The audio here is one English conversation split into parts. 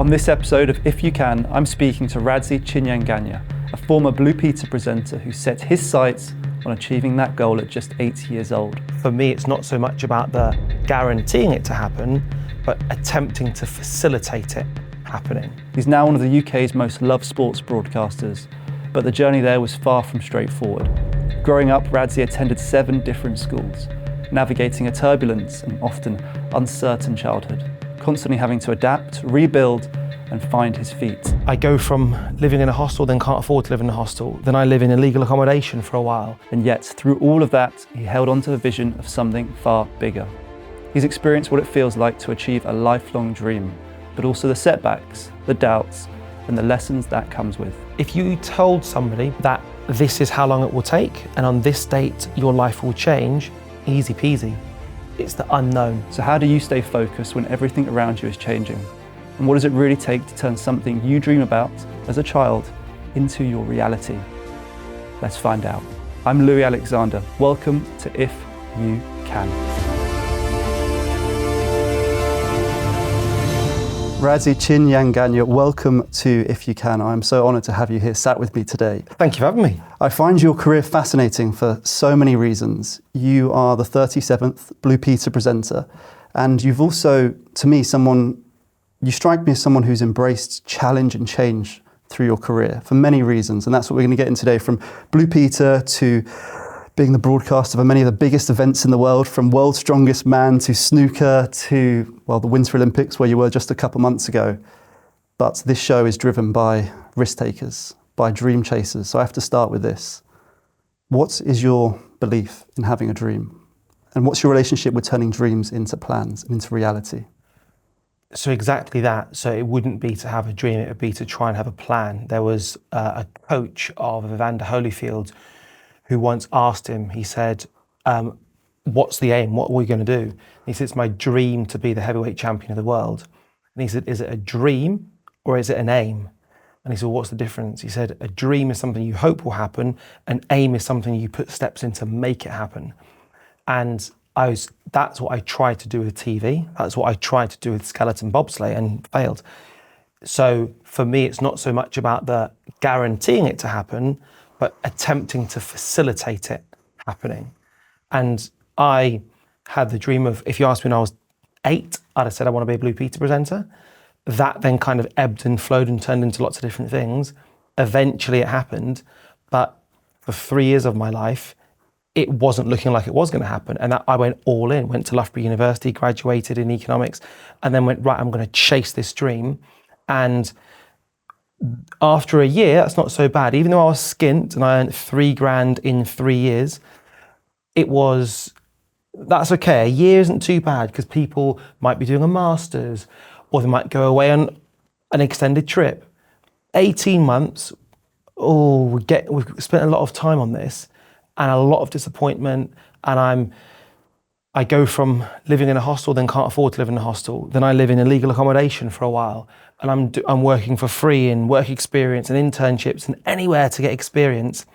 On this episode of If You Can, I'm speaking to Radzi Chinyanganya, a former Blue Peter presenter who set his sights on achieving that goal at just 8 years old. For me, it's not so much about the guaranteeing it to happen, but attempting to facilitate it happening. He's now one of the UK's most loved sports broadcasters, but the journey there was far from straightforward. Growing up, Radzi attended 7 different schools, navigating a turbulent and often uncertain childhood, constantly having to adapt, rebuild, and find his feet. I go from living in a hostel, then can't afford to live in a hostel, then I live in illegal accommodation for a while. And yet, through all of that, he held on to the vision of something far bigger. He's experienced what it feels like to achieve a lifelong dream, but also the setbacks, the doubts, and the lessons that comes with. If you told somebody that this is how long it will take, and on this date your life will change, easy peasy. It's the unknown. So how do you stay focused when everything around you is changing? And what does it really take to turn something you dream about as a child into your reality? Let's find out. I'm Louis Alexander. Welcome to If You Can. Radzi Chinyanganya, welcome to If You Can. I'm so honoured to have you here sat with me today. Thank you for having me. I find your career fascinating for so many reasons. You are the 37th Blue Peter presenter, and you've also, to me, you strike me as someone who's embraced challenge and change through your career for many reasons, and that's what we're going to get in today, from Blue Peter to being the broadcaster for many of the biggest events in the world, from World's Strongest Man to snooker to, well, the Winter Olympics, where you were just a couple months ago. But this show is driven by risk takers, by dream chasers. So I have to start with this. What is your belief in having a dream? And what's your relationship with turning dreams into plans and into reality? So exactly that. So it wouldn't be to have a dream, it would be to try and have a plan. There was a coach of Evander Holyfield who once asked him, he said, what's the aim? What are we going to do? And he said, it's my dream to be the heavyweight champion of the world. And he said, is it a dream or is it an aim? And he said, well, what's the difference? He said, a dream is something you hope will happen. An aim is something you put steps in to make it happen. And that's what I tried to do with TV. That's what I tried to do with skeleton bobsleigh and failed. So for me, it's not so much about the guaranteeing it to happen, but attempting to facilitate it happening. And I had the dream of, if you asked me when I was 8, I'd have said I want to be a Blue Peter presenter. That then kind of ebbed and flowed and turned into lots of different things. Eventually it happened, but for 3 years of my life, it wasn't looking like it was going to happen. And that I went all in, went to Loughborough University, graduated in economics, and then went, right, I'm going to chase this dream. And after a year, that's not so bad. Even though I was skint and I earned $3,000 in 3 years, that's okay. A year isn't too bad because people might be doing a master's or they might go away on an extended trip. 18 months, we've spent a lot of time on this and a lot of disappointment. And I go from living in a hostel, then can't afford to live in a hostel. Then I live in illegal accommodation for a while. And I'm working for free in work experience and internships and anywhere to get experience,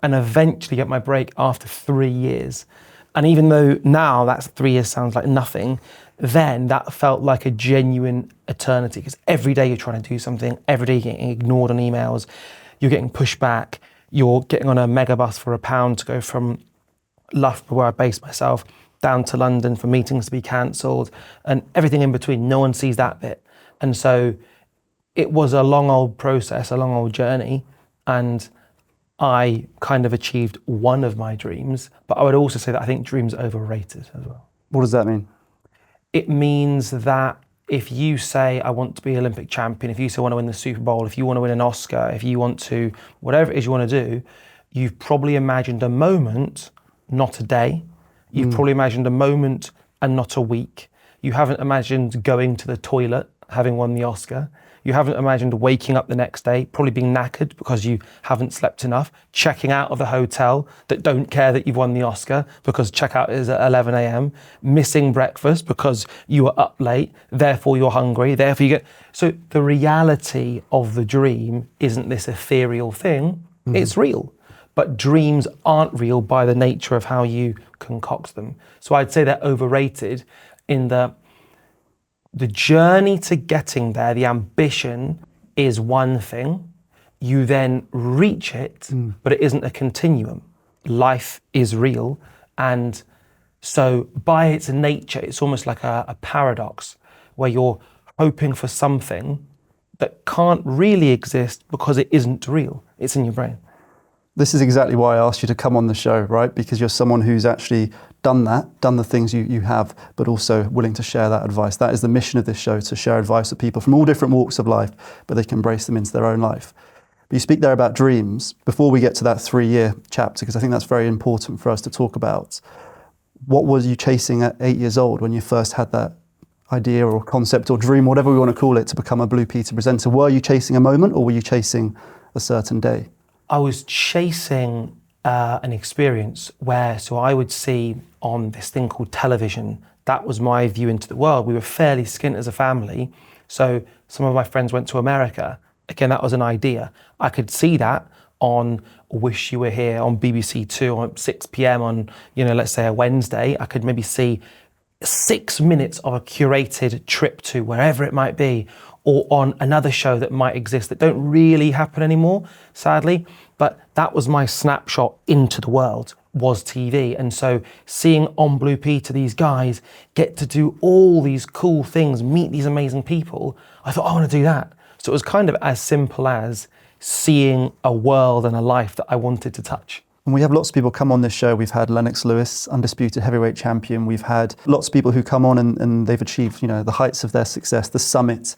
and eventually get my break after 3 years. And even though now that's 3 years sounds like nothing, then that felt like a genuine eternity, because every day you're trying to do something, every day you're getting ignored on emails, you're getting pushed back, you're getting on a megabus for £1 to go from Loughborough, where I based myself, down to London for meetings to be cancelled, and everything in between. No one sees that bit. And so it was a long old process, a long old journey, and I kind of achieved one of my dreams, but I would also say that I think dreams are overrated as well. What does that mean? It means that if you say, I want to be Olympic champion, if you say I want to win the Super Bowl, if you want to win an Oscar, if you want to, whatever it is you want to do, you've probably imagined a moment, not a day. You've probably imagined a moment and not a week. You haven't imagined going to the toilet, having won the Oscar. You haven't imagined waking up the next day, probably being knackered because you haven't slept enough, checking out of the hotel that don't care that you've won the Oscar because checkout is at 11 a.m, missing breakfast because you were up late, therefore you're hungry, therefore you get... So the reality of the dream isn't this ethereal thing, it's real. But dreams aren't real by the nature of how you concoct them. So I'd say they're overrated in that the journey to getting there, the ambition is one thing. You then reach it, but it isn't a continuum. Life is real. And so by its nature, it's almost like a paradox where you're hoping for something that can't really exist because it isn't real. It's in your brain. This is exactly why I asked you to come on the show, right? Because you're someone who's actually done the things you have, but also willing to share that advice. That is the mission of this show, to share advice with people from all different walks of life, but they can embrace them into their own life. But you speak there about dreams. Before we get to that 3-year chapter, because I think that's very important for us to talk about, what was you chasing at 8 years old when you first had that idea or concept or dream, whatever we want to call it, to become a Blue Peter presenter? Were you chasing a moment, or were you chasing a certain day? I was chasing an experience where, so I would see on this thing called television, that was my view into the world. We were fairly skint as a family. So some of my friends went to America. Again, that was an idea. I could see that on Wish You Were Here on BBC Two on 6 p.m. on, let's say a Wednesday. I could maybe see 6 minutes of a curated trip to wherever it might be, or on another show that might exist that don't really happen anymore, sadly. But that was my snapshot into the world, was TV. And so seeing on Blue Peter these guys get to do all these cool things, meet these amazing people, I thought, I want to do that. So it was kind of as simple as seeing a world and a life that I wanted to touch. And we have lots of people come on this show. We've had Lennox Lewis, undisputed heavyweight champion. We've had lots of people who come on and they've achieved, the heights of their success, the summit.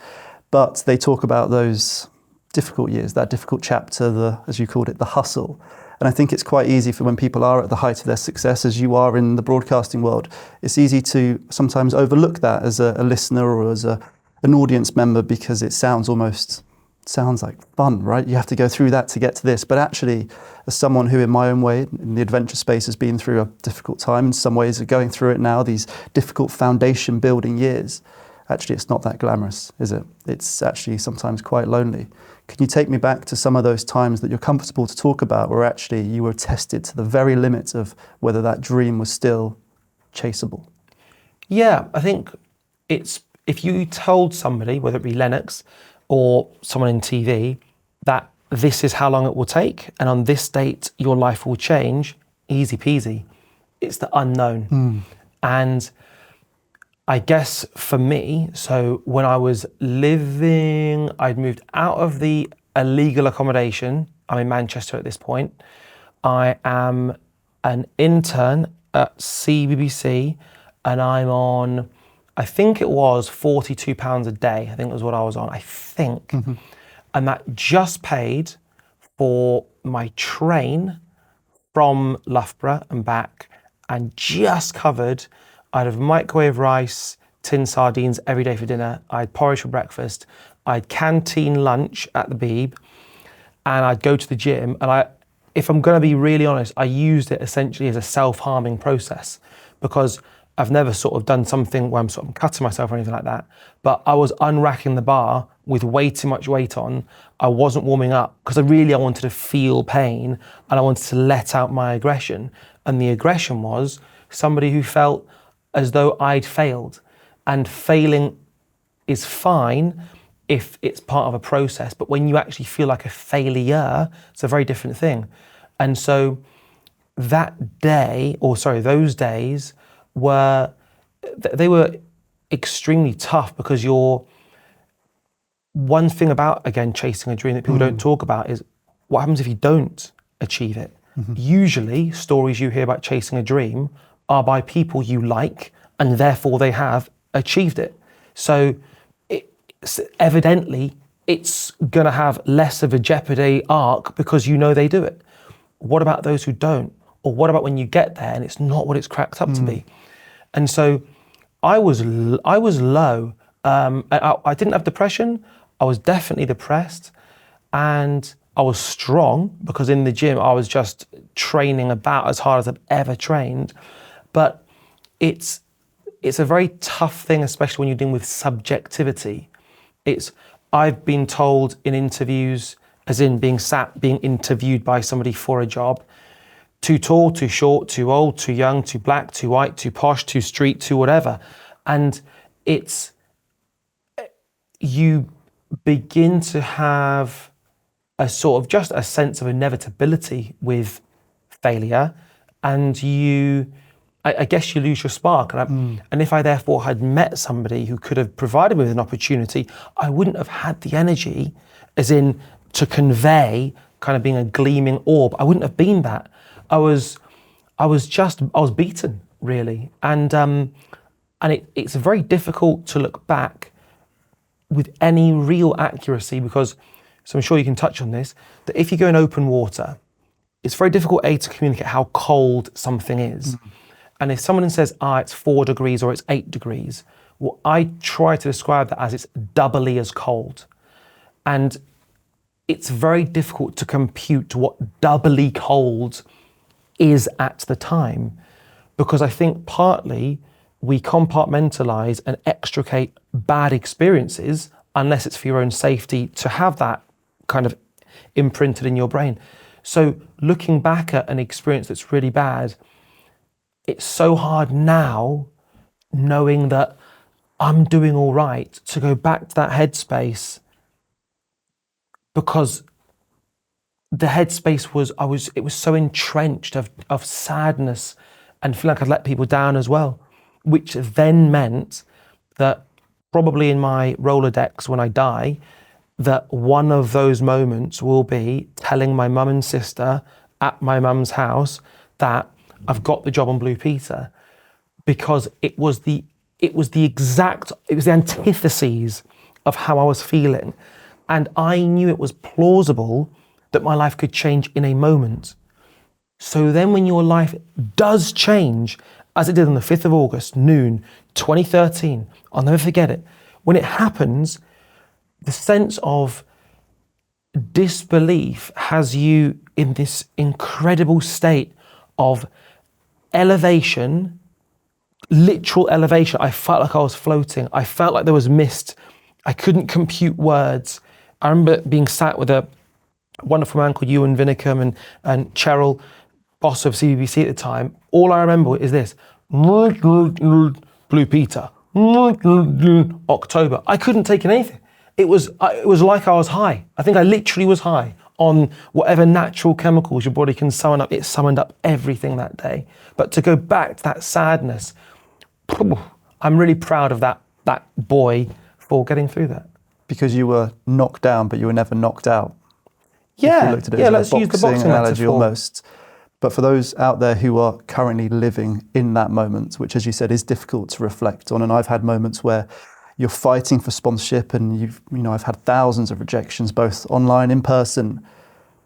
But they talk about those difficult years, that difficult chapter, as you called it, the hustle. And I think it's quite easy for when people are at the height of their success, as you are in the broadcasting world, it's easy to sometimes overlook that as a listener or as an audience member, because it sounds like fun, right? You have to go through that to get to this. But actually, as someone who in my own way, in the adventure space, has been through a difficult time, in some ways are going through it now, these difficult foundation building years, actually it's not that glamorous, is it? It's actually sometimes quite lonely. Can you take me back to some of those times that you're comfortable to talk about, where actually you were tested to the very limits of whether that dream was still chaseable? Yeah, I think it's, if you told somebody, whether it be Lennox or someone in TV, that this is how long it will take, and on this date your life will change, easy peasy. It's the unknown. And I guess for me, so when I was I'd moved out of the illegal accommodation. I'm in Manchester at this point. I am an intern at CBBC, and I'm on, I think it was £42 a day. I think was what I was on, I think. And that just paid for my train from Loughborough and back, and just covered, I'd have microwave rice, tin sardines every day for dinner. I had porridge for breakfast. I'd canteen lunch at the Beeb, and I'd go to the gym. And if I'm going to be really honest, I used it essentially as a self-harming process, because I've never sort of done something where I'm sort of cutting myself or anything like that. But I was unracking the bar with way too much weight on. I wasn't warming up because I wanted to feel pain, and I wanted to let out my aggression. And the aggression was somebody who felt as though I'd failed. And failing is fine if it's part of a process, but when you actually feel like a failure, it's a very different thing. And so those days were extremely tough, because one thing about, again, chasing a dream that people don't talk about is what happens if you don't achieve it. Usually stories you hear about chasing a dream are by people you like, and therefore they have achieved it. So evidently it's gonna have less of a jeopardy arc because they do it. What about those who don't? Or what about when you get there and it's not what it's cracked up to be? And so I was low. I didn't have depression. I was definitely depressed, and I was strong because in the gym I was just training about as hard as I've ever trained. But it's a very tough thing, especially when you're dealing with subjectivity. I've been told in interviews, as in being interviewed by somebody for a job, too tall, too short, too old, too young, too black, too white, too posh, too street, too whatever. And you begin to have a sort of just a sense of inevitability with failure, and I guess you lose your spark. And if I therefore had met somebody who could have provided me with an opportunity, I wouldn't have had the energy, as in to convey kind of being a gleaming orb. I wouldn't have been that. I was beaten, really. And it's very difficult to look back with any real accuracy, because, so I'm sure you can touch on this, that if you go in open water, it's very difficult, to communicate how cold something is. And if someone says, it's 4 degrees or it's 8 degrees, well, I try to describe that as it's doubly as cold. And it's very difficult to compute what doubly cold is at the time, because I think partly we compartmentalize and extricate bad experiences, unless it's for your own safety, to have that kind of imprinted in your brain. So looking back at an experience that's really bad, it's so hard now, knowing that I'm doing all right, to go back to that headspace, because the headspace it was so entrenched of sadness and feeling like I'd let people down as well, which then meant that probably in my Rolodex when I die, that one of those moments will be telling my mum and sister at my mum's house that I've got the job on Blue Peter, because it was the antitheses of how I was feeling. And I knew it was plausible that my life could change in a moment. So then when your life does change, as it did on the 5th of August, noon, 2013, I'll never forget it. When it happens, the sense of disbelief has you in this incredible state of elevation, literal elevation. I felt like I was floating. I felt like there was mist. I couldn't compute words. I remember being sat with a wonderful man called Ewan Vinicum and Cheryl, boss of CBBC at the time. All I remember is this: Blue Peter, October. I couldn't take in anything. It was like I was high. I think I literally was high on whatever natural chemicals your body can summon up. It summoned up everything that day. But to go back to that sadness, I'm really proud of that boy for getting through that. Because you were knocked down, but you were never knocked out. Yeah, let's use the boxing analogy metaphor. Almost. But for those out there who are currently living in that moment, which, as you said, is difficult to reflect on, and I've had moments where you're fighting for sponsorship, and I've had thousands of rejections, both online, in person.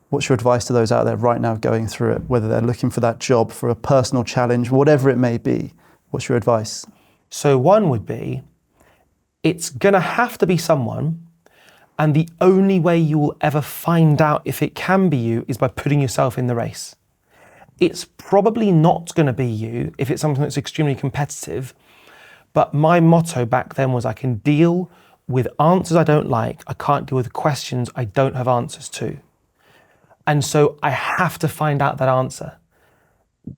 What's your advice to those out there right now going through it, whether they're looking for that job, for a personal challenge, whatever it may be? What's your advice? So one would be, it's gonna have to be someone, and the only way you will ever find out if it can be you is by putting yourself in the race. It's probably not gonna be you if it's something that's extremely competitive. But my motto back then was, I can deal with answers I don't like. I can't deal with questions I don't have answers to. And so I have to find out that answer,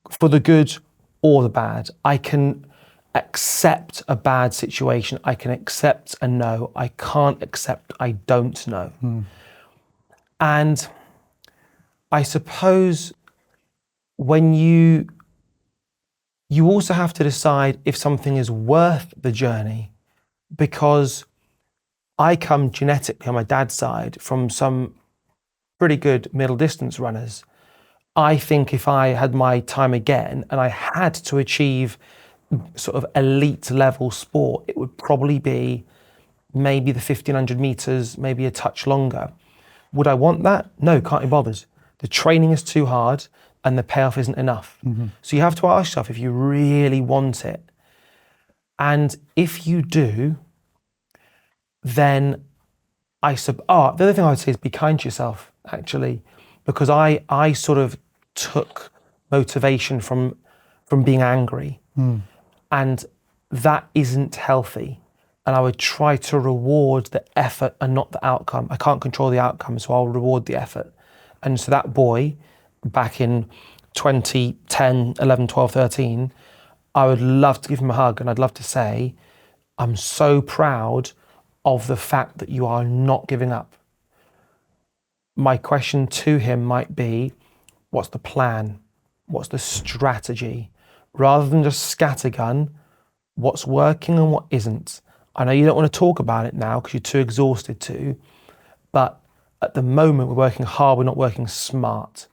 for the good or the bad. I can accept a bad situation. I can accept a no. I can't accept I don't know. And I suppose when you also have to decide if something is worth the journey, because I come genetically on my dad's side from some pretty good middle distance runners. I think if I had my time again and I had to achieve sort of elite level sport, it would probably be maybe the 1500 meters, maybe a touch longer. Would I want that? No, can't be bothered. The training is too hard and the payoff isn't enough. So you have to ask yourself if you really want it. And if you do, then the other thing I would say is be kind to yourself, actually, because I sort of took motivation from being angry, and that isn't healthy. And I would try to reward the effort and not the outcome. I can't control the outcome, so I'll reward the effort. And so that boy back in 2010, 11, 12, 13, I would love to give him a hug, and I'd love to say, I'm so proud of the fact that you are not giving up. My question to him might be, what's the plan? What's the strategy? Rather than just scattergun, what's working and what isn't? I know you don't want to talk about it now because you're too exhausted to, but at the moment we're working hard, we're not working smart.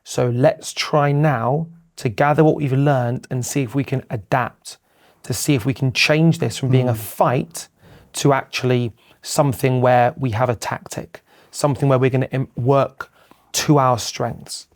So let's try now to gather what we've learned and see if we can adapt, to see if we can change this from being a fight to actually something where we have a tactic, something where we're going to work to our strengths.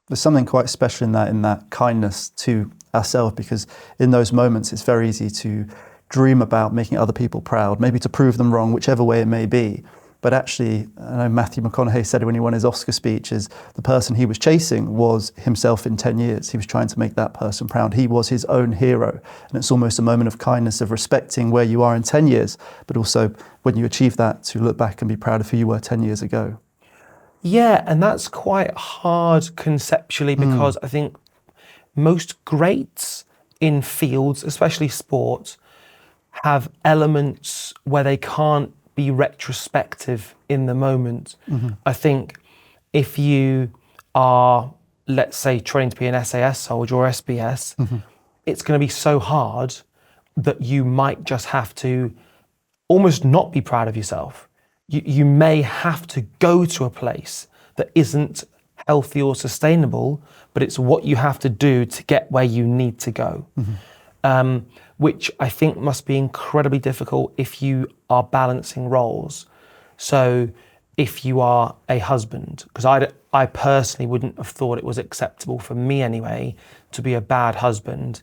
There's something quite special in that kindness to ourselves, because in those moments it's very easy to dream about making other people proud, maybe to prove them wrong, whichever way it may be. But actually, I know Matthew McConaughey said it when he won his Oscar speech, is the person he was chasing was himself in 10 years. He was trying to make that person proud. He was his own hero. And it's almost a moment of kindness, of respecting where you are in 10 years, but also when you achieve that, to look back and be proud of who you were 10 years ago. Yeah, and that's quite hard conceptually, because I think most greats in fields, especially sports, have elements where they can't be retrospective in the moment. I think if you are, let's say, training to be an SAS soldier or SBS, it's going to be so hard that you might just have to almost not be proud of yourself. You may have to go to a place that isn't healthy or sustainable, but it's what you have to do to get where you need to go. Which I think must be incredibly difficult if you are balancing roles. So if you are a husband, because I personally wouldn't have thought it was acceptable for me anyway to be a bad husband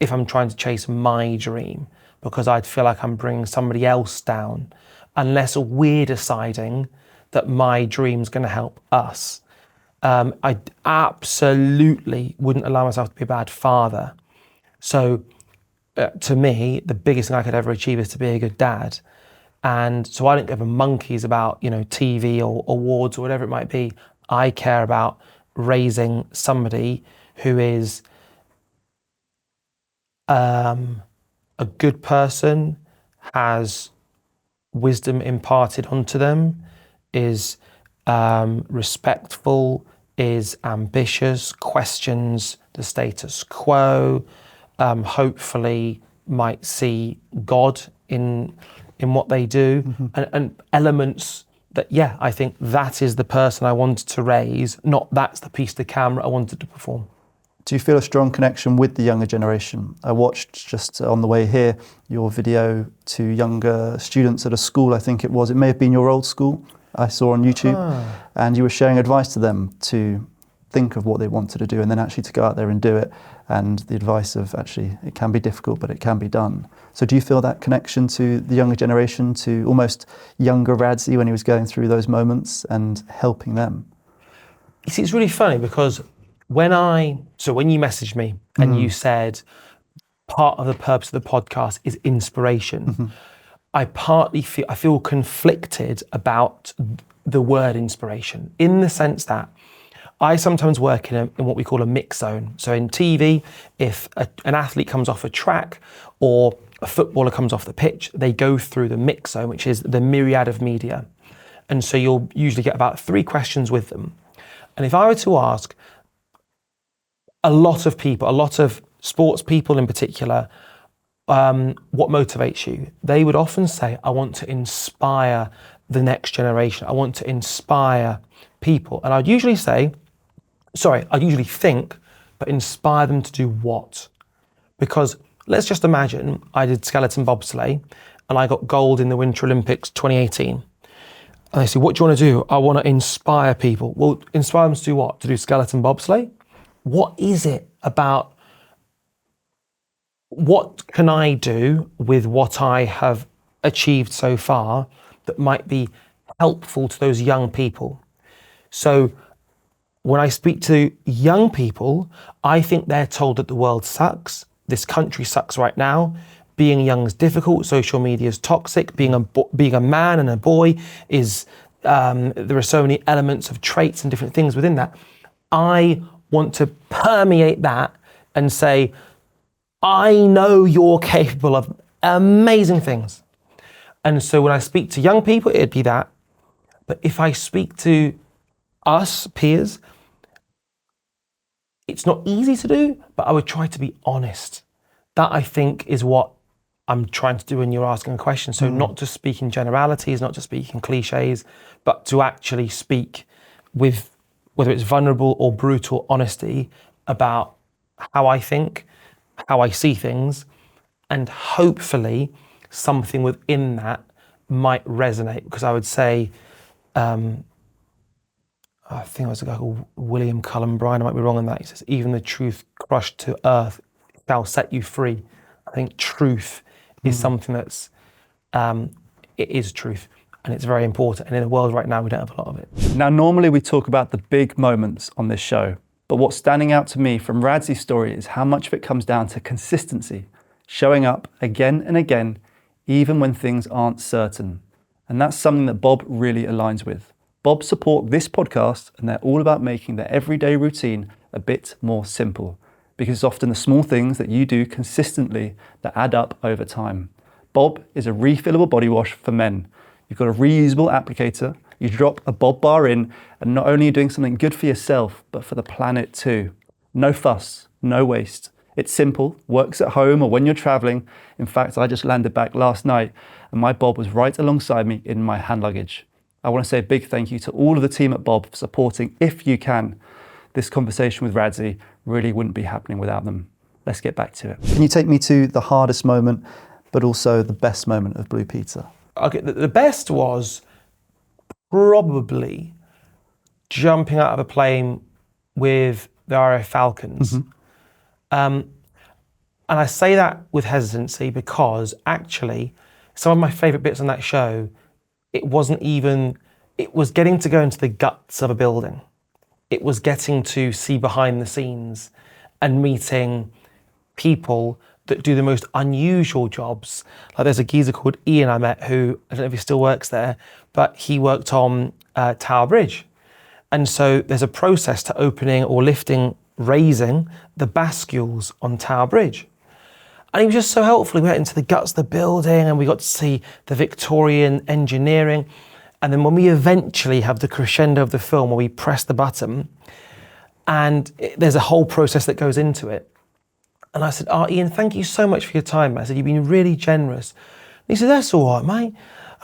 if I'm trying to chase my dream, because I'd feel like I'm bringing somebody else down, unless we're deciding that my dream's going to help us. I absolutely wouldn't allow myself to be a bad father. So to me, the biggest thing I could ever achieve is to be a good dad. And so I don't give a monkeys about, TV or awards or whatever it might be. I care about raising somebody who is a good person, has wisdom imparted onto them, is respectful, is ambitious, questions the status quo, hopefully might see God in what they do, and elements that, I think that is the person I wanted to raise, not that's the piece to camera I wanted to perform. Do you feel a strong connection with the younger generation? I watched just on the way here your video to younger students at a school, I think it was. It may have been your old school I saw on YouTube. And you were sharing advice to them to think of what they wanted to do and then actually to go out there and do it. And the advice of actually, it can be difficult, but it can be done. So do you feel that connection to the younger generation, to almost younger Radzi when he was going through those moments and helping them? You see, it's really funny because when you messaged me and you said part of the purpose of the podcast is inspiration, I feel conflicted about the word inspiration, in the sense that I sometimes work in what we call a mix zone. So in TV, if an athlete comes off a track or a footballer comes off the pitch, they go through the mix zone, which is the myriad of media. And so you'll usually get about 3 questions with them. And if I were to ask a lot of sports people in particular, what motivates you? They would often say, I want to inspire the next generation. I want to inspire people. And I'd usually think, but inspire them to do what? Because let's just imagine I did skeleton bobsleigh and I got gold in the Winter Olympics 2018. And they say, what do you want to do? I want to inspire people. Well, inspire them to do what? To do skeleton bobsleigh? What is it about? What can I do with what I have achieved so far that might be helpful to those young people? So when I speak to young people, I think they're told that the world sucks. This country sucks right now. Being young is difficult. Social media is toxic. Being a man and a boy is, there are so many elements of traits and different things within that. I want to permeate that and say, I know you're capable of amazing things. And so when I speak to young people, it'd be that. But if I speak to us peers, it's not easy to do, but I would try to be honest. That, I think, is what I'm trying to do when you're asking a question. So not to speak in generalities, not to speak in cliches, but to actually speak with, whether it's vulnerable or brutal honesty, about how I think, how I see things, and hopefully something within that might resonate. Because I would say, I think it was a guy called William Cullen Bryant, I might be wrong on that. He says, even the truth crushed to earth shall set you free. I think truth is something that's, it is truth, and it's very important. And in the world right now, we don't have a lot of it. Now, normally we talk about the big moments on this show, but what's standing out to me from Radzi's story is how much of it comes down to consistency, showing up again and again, even when things aren't certain. And that's something that Bob really aligns with. Bob support this podcast, and they're all about making their everyday routine a bit more simple, because it's often the small things that you do consistently that add up over time. Bob is a refillable body wash for men. You've got a reusable applicator, you drop a Bob bar in, and not only are you doing something good for yourself, but for the planet too. No fuss, no waste. It's simple, works at home or when you're traveling. In fact, I just landed back last night and my Bob was right alongside me in my hand luggage. I want to say a big thank you to all of the team at Bob for supporting, if you can. This conversation with Radzi really wouldn't be happening without them. Let's get back to it. Can you take me to the hardest moment, but also the best moment of Blue Peter? Okay, the best was probably jumping out of a plane with the RAF Falcons. And I say that with hesitancy because actually some of my favourite bits on that show, it was getting to go into the guts of a building. It was getting to see behind the scenes and meeting people that do the most unusual jobs. Like there's a geezer called Ian I met who, I don't know if he still works there, but he worked on Tower Bridge. And so there's a process to opening or lifting, raising the bascules on Tower Bridge. And he was just so helpful. We went into the guts of the building and we got to see the Victorian engineering. And then when we eventually have the crescendo of the film where we press the button and there's a whole process that goes into it. And I said, Ian, thank you so much for your time. I said, you've been really generous. And he said, that's all right, mate.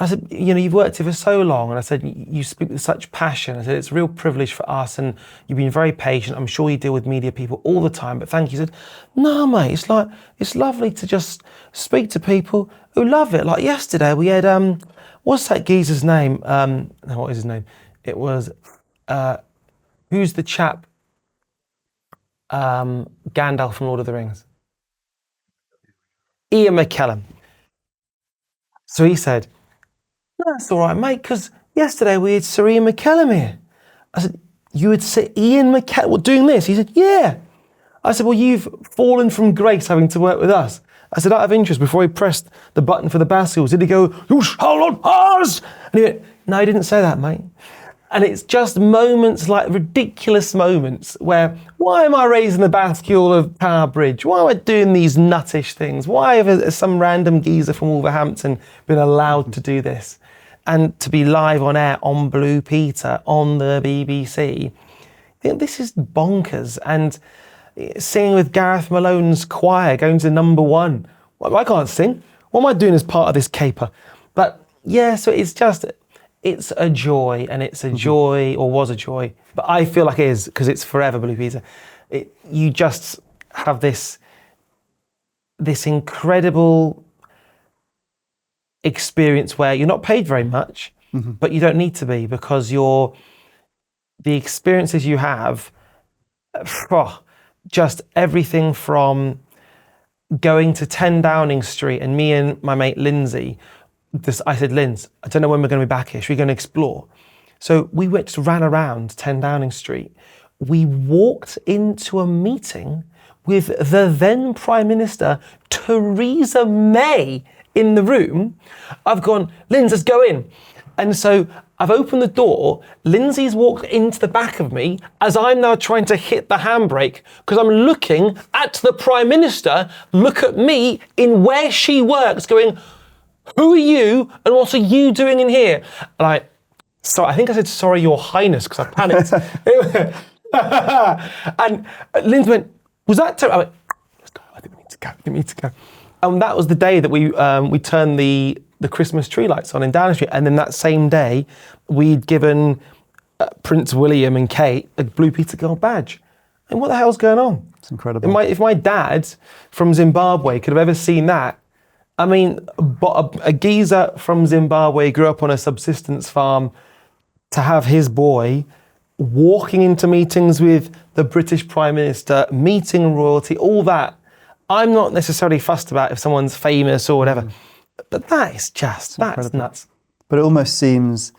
I said, you've worked here for so long. And I said, you speak with such passion. I said, it's a real privilege for us. And you've been very patient. I'm sure you deal with media people all the time, but thank you. He said, no, mate, it's lovely to just speak to people who love it. Like yesterday we had, what's that geezer's name? What is his name? It was, who's the chap? Gandalf from Lord of the Rings. Ian McKellen. So he said, no, that's all right, mate, because yesterday we had Sir Ian McKellen here. I said, you would say Ian McKellen doing this? He said, yeah. I said, well, you've fallen from grace having to work with us. I said, out of interest, before he pressed the button for the bascules, did he go, you hold on, ours? And he went, no, he didn't say that, mate. And it's just moments, like ridiculous moments where, why am I raising the bascule of Tower Bridge? Why am I doing these nuttish things? Why have some random geezer from Wolverhampton been allowed to do this? And to be live on air on Blue Peter, on the BBC. I think this is bonkers. And singing with Gareth Malone's choir, going to number one. Well, I can't sing. What am I doing as part of this caper? But yeah, so it's a joy, and it's a joy, or was a joy, but I feel like it is, because it's forever Blue Peter. You just have this incredible experience where you're not paid very much, but you don't need to be, because the experiences you have, just everything from going to 10 Downing Street, and me and my mate Lindsay, I said, Linz, I don't know when we're going to be back here. Should we go and explore? So we just ran around 10 Downing Street. We walked into a meeting with the then Prime Minister, Theresa May, in the room. I've gone, Linz, let's go in. And so I've opened the door. Lindsay's walked into the back of me as I'm now trying to hit the handbrake because I'm looking at the Prime Minister look at me in where she works going, who are you and what are you doing in here? And I think I said, sorry, Your Highness, because I panicked. And Lindsay went, was that terrible? I went, let's go, I think we need to go. And that was the day that we turned the Christmas tree lights on in Downing Street. And then that same day, we'd given Prince William and Kate a Blue Peter Gold badge. And what the hell's going on? It's incredible. If my dad from Zimbabwe could have ever seen that, I mean, a geezer from Zimbabwe grew up on a subsistence farm, to have his boy walking into meetings with the British Prime Minister, meeting royalty, all that. I'm not necessarily fussed about if someone's famous or whatever, but that is just, that's nuts. But it almost seems,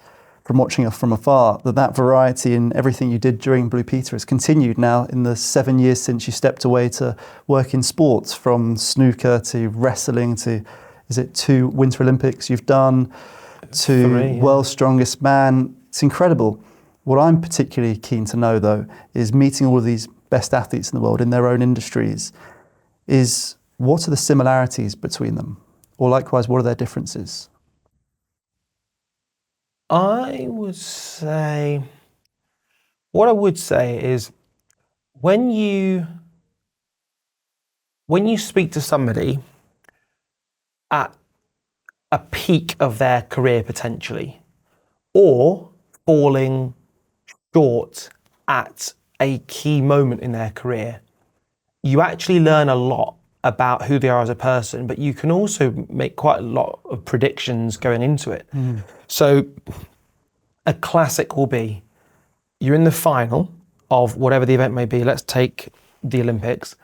from watching it from afar, that variety in everything you did during Blue Peter has continued now in the 7 years since you stepped away to work in sports, from snooker to wrestling to, is it 2 Winter Olympics you've done, to 3, yeah. World's Strongest Man. It's incredible. What I'm particularly keen to know, though, is meeting all of these best athletes in the world in their own industries, is what are the similarities between them? Or likewise, what are their differences? What I would say is when you speak to somebody at a peak of their career potentially, or falling short at a key moment in their career, you actually learn a lot about who they are as a person, but you can also make quite a lot of predictions going into it. So a classic will be, you're in the final of whatever the event may be, let's take the Olympics,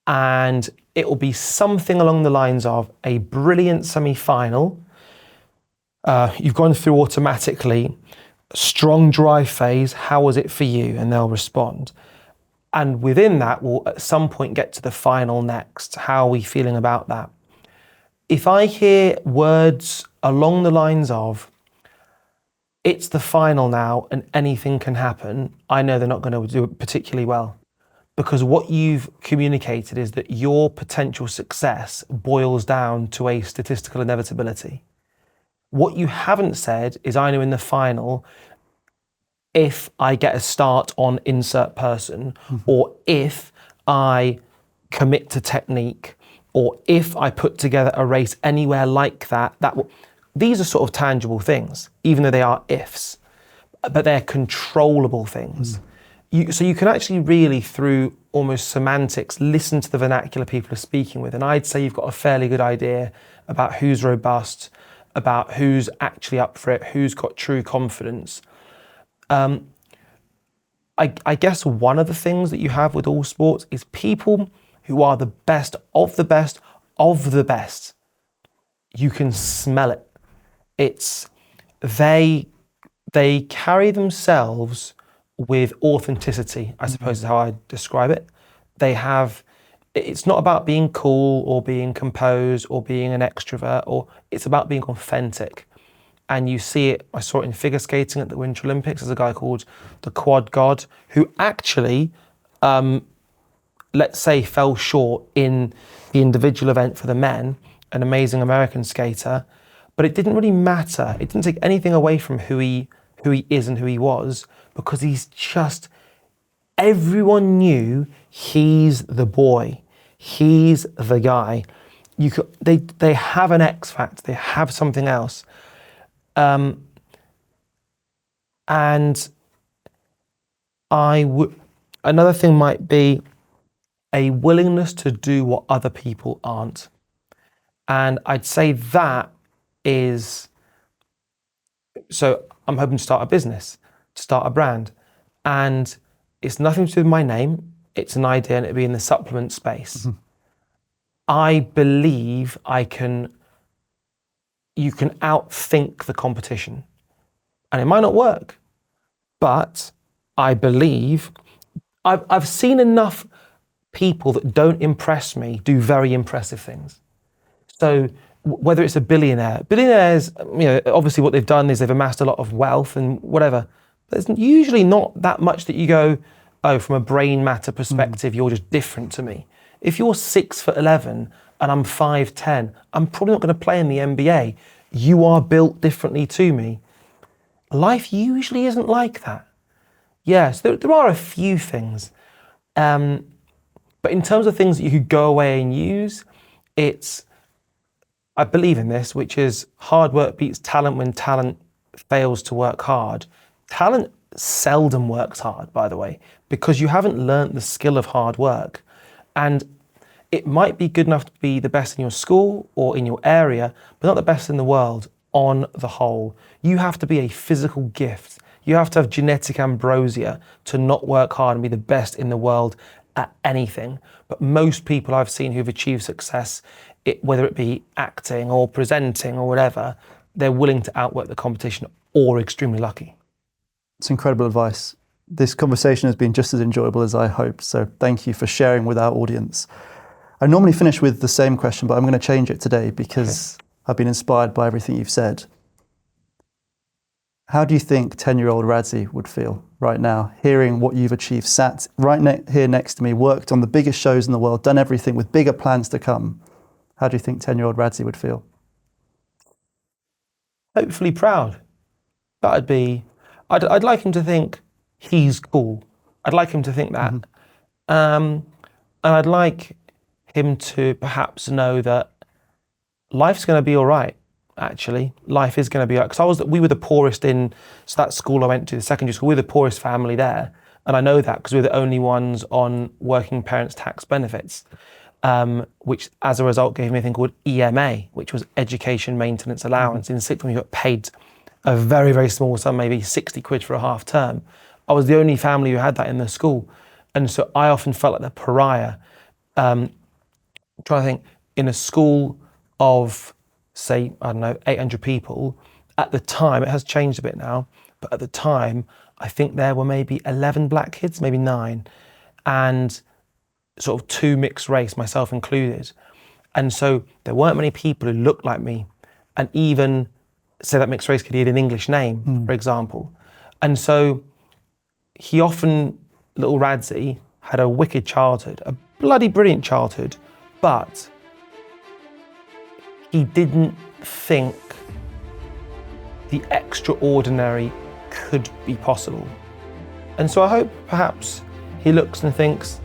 and it will be something along the lines of a brilliant semi-final. You've gone through automatically, strong drive phase, how was it for you? And they'll respond. And within that, we'll at some point get to the final next. How are we feeling about that? If I hear words along the lines of, it's the final now and anything can happen, I know they're not going to do it particularly well. Because what you've communicated is that your potential success boils down to a statistical inevitability. What you haven't said is, I know in the final, if I get a start on insert person, or if I commit to technique, or if I put together a race anywhere like that, these are sort of tangible things, even though they are ifs, but they're controllable things. So you can actually really, through almost semantics, listen to the vernacular people are speaking with. And I'd say you've got a fairly good idea about who's robust, about who's actually up for it, who's got true confidence. I guess one of the things that you have with all sports is people who are the best of the best of the best. You can smell it. They carry themselves with authenticity, I suppose is how I describe it. It's not about being cool or being composed or being an extrovert, it's about being authentic. And you see it, I saw it in figure skating at the Winter Olympics. There's a guy called the Quad God who actually, let's say, fell short in the individual event for the men, an amazing American skater, but it didn't really matter. It didn't take anything away from who he is and who he was, because everyone knew he's the boy, he's the guy. They have an X factor, they have something else. And another thing might be a willingness to do what other people aren't. And I'd say that is, so I'm hoping to start a business, to start a brand, and it's nothing to do with my name, it's an idea, and it'll be in the supplement space. I believe you can outthink the competition. And it might not work, but I believe I've seen enough people that don't impress me do very impressive things. So whether it's a billionaires, obviously what they've done is they've amassed a lot of wealth and whatever. There's usually not that much that you go, oh, from a brain matter perspective, you're just different to me. If you're 6'11" and I'm 5'10", I'm probably not going to play in the NBA. You are built differently to me. Life usually isn't like that. Yes, there are a few things. But in terms of things that you could go away and use, I believe in this, which is hard work beats talent when talent fails to work hard. Talent seldom works hard, by the way, because you haven't learnt the skill of hard work. And it might be good enough to be the best in your school or in your area, but not the best in the world on the whole. You have to be a physical gift. You have to have genetic ambrosia to not work hard and be the best in the world at anything. But most people I've seen who've achieved success, whether it be acting or presenting or whatever, they're willing to outwork the competition or extremely lucky. It's incredible advice. This conversation has been just as enjoyable as I hoped, so thank you for sharing with our audience. I normally finish with the same question, but I'm going to change it today because I've been inspired by everything you've said. How do you think 10-year-old Radzi would feel right now, hearing what you've achieved, sat right here next to me, worked on the biggest shows in the world, done everything with bigger plans to come? How do you think 10-year-old Radzi would feel? Hopefully proud. I'd like him to think he's cool. I'd like him to think that. And I'd like him to perhaps know that life's going to be all right. Actually, life is going to be all right. Because we were the poorest so that school I went to, the secondary school, we were the poorest family there. And I know that because we were the only ones on working parents' tax benefits, which as a result gave me a thing called EMA, which was Education Maintenance Allowance. In sixth form, you got paid a very, very small sum, maybe 60 quid for a half term. I was the only family who had that in the school. And so I often felt like the pariah. Trying to think, in a school of, say, 800 people, at the time, it has changed a bit now, but at the time, I think there were maybe 11 black kids, maybe 9, and sort of 2 mixed race, myself included. And so there weren't many people who looked like me, and even, say that mixed race kid, he had an English name, for example. And so little Radzi had a wicked childhood, a bloody brilliant childhood, but he didn't think the extraordinary could be possible. And so I hope perhaps he looks and thinks,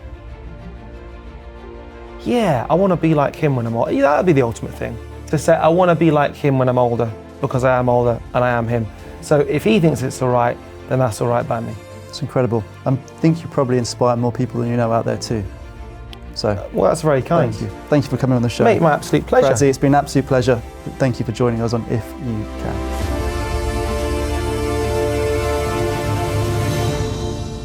yeah, I want to be like him when I'm older. Yeah, that would be the ultimate thing, to say, I want to be like him when I'm older, because I am older and I am him. So if he thinks it's all right, then that's all right by me. It's incredible. I think you probably inspire more people than you know out there too. So, well, that's very kind. Thank you. Thank you for coming on the show. Mate, my absolute pleasure. Radzi, it's been an absolute pleasure. Thank you for joining us on If You Can.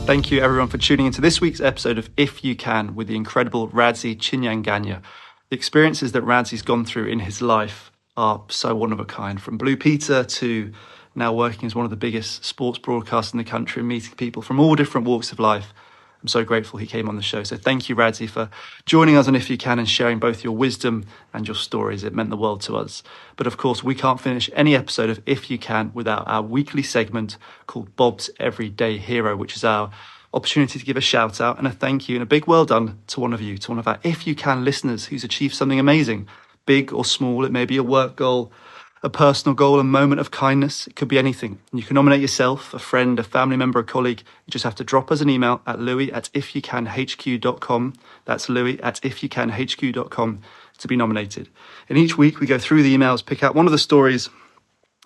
Thank you everyone for tuning into this week's episode of If You Can with the incredible Radzi Chinyanganya. The experiences that Radzi's gone through in his life are so one of a kind, from Blue Peter to now working as one of the biggest sports broadcasters in the country and meeting people from all different walks of life. I'm so grateful he came on the show. So thank you, Radzi, for joining us on If You Can and sharing both your wisdom and your stories. It meant the world to us. But of course, we can't finish any episode of If You Can without our weekly segment called Bob's Everyday Hero, which is our opportunity to give a shout out and a thank you and a big well done to one of you, to one of our If You Can listeners who's achieved something amazing, big or small. It may be a work goal, a personal goal, a moment of kindness. It could be anything. You can nominate yourself, a friend, a family member, a colleague. You just have to drop us an email at louis@ifyoucanhq.com. That's louis@ifyoucanhq.com to be nominated. And each week we go through the emails, pick out one of the stories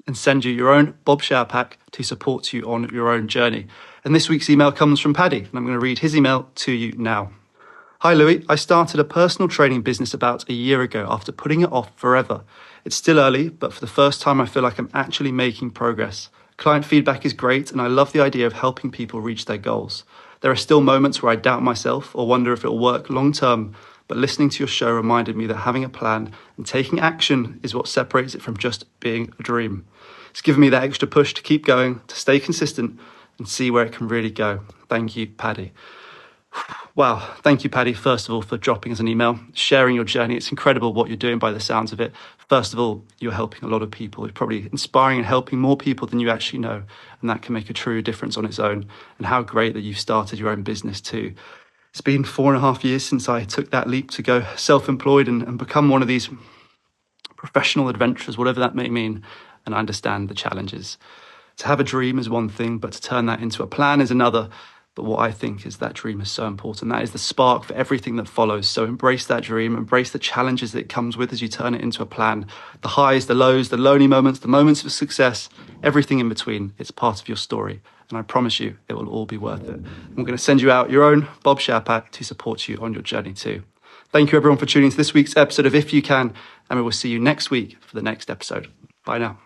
and send you your own Bob Shower pack to support you on your own journey. And this week's email comes from Paddy, and I'm going to read his email to you now. Hi Louis, I started a personal training business about a year ago after putting it off forever. It's still early, but for the first time I feel like I'm actually making progress. Client feedback is great, and I love the idea of helping people reach their goals. There are still moments where I doubt myself or wonder if it'll work long term, but listening to your show reminded me that having a plan and taking action is what separates it from just being a dream. It's given me that extra push to keep going, to stay consistent and see where it can really go. Thank you, Paddy. Wow, thank you, Paddy, first of all, for dropping us an email, sharing your journey. It's incredible what you're doing by the sounds of it. First of all, you're helping a lot of people. You're probably inspiring and helping more people than you actually know, and that can make a true difference on its own. And how great that you've started your own business too. It's been 4.5 years since I took that leap to go self-employed and become one of these professional adventurers, whatever that may mean. And I understand the challenges. To have a dream is one thing, but to turn that into a plan is another. But what I think is that dream is so important. That is the spark for everything that follows. So embrace that dream, embrace the challenges that it comes with as you turn it into a plan. The highs, the lows, the lonely moments, the moments of success, everything in between. It's part of your story. And I promise you, it will all be worth it. I'm going to send you out your own Bob Share pack to support you on your journey too. Thank you everyone for tuning to this week's episode of If You Can, and we will see you next week for the next episode. Bye now.